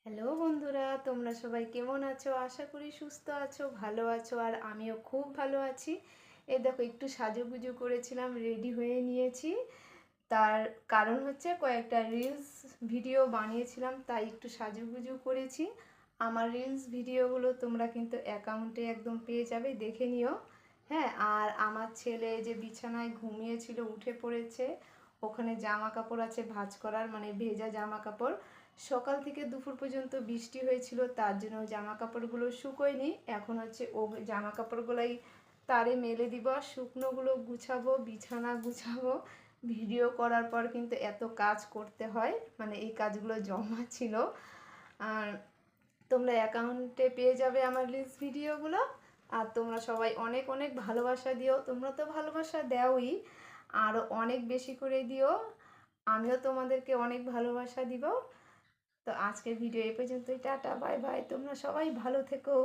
Hello বন্ধুরা, তোমরা সবাই কেমন আছো? আশা করি সুস্থ আছো, ভালো আছো। আর আমিও খুব ভালো আছি। এই দেখো, একটু সাজুগুজু করেছিলাম, রেডি হয়ে নিয়েছি। তার কারণ হচ্ছে কয়েকটা রিলস ভিডিও বানিয়েছিলাম, তাই একটু সাজুগুজু করেছি। আমার রিলস ভিডিওগুলো তোমরা কিন্তু অ্যাকাউন্টে একদম পেয়ে যাবে, দেখে নিও। হ্যাঁ, আর আমার ছেলে যে বিছানায় ঘুমিয়েছিল উঠে পড়েছে। ওখানে জামা কাপড় আছে ভাঁজ করার, মানে ভেজা জামা কাপড়। সকাল থেকে দুপুর পর্যন্ত বৃষ্টি হয়েছিল, তার জন্য জামা কাপড়গুলো শুকোয়নি। এখন হচ্ছে ও জামা কাপড়গুলোই তারে মেলে দিব, আর শুকনোগুলো গুছাবো, বিছানা গুছাবো। ভিডিও করার পর কিন্তু এত কাজ করতে হয়, মানে এই কাজগুলো জমা ছিল। আর তোমরা অ্যাকাউন্টে পেয়ে যাবে আমার রিলস ভিডিওগুলো। আর তোমরা সবাই অনেক অনেক ভালোবাসা দিও, তোমরা তো ভালোবাসা দাওই, আরও অনেক বেশি করে দিও। আমিও তোমাদেরকে অনেক ভালোবাসা দিব। তো আজকের ভিডিও এই পর্যন্তই, টাটা বাই বাই, তোমরা সবাই ভালো থেকো।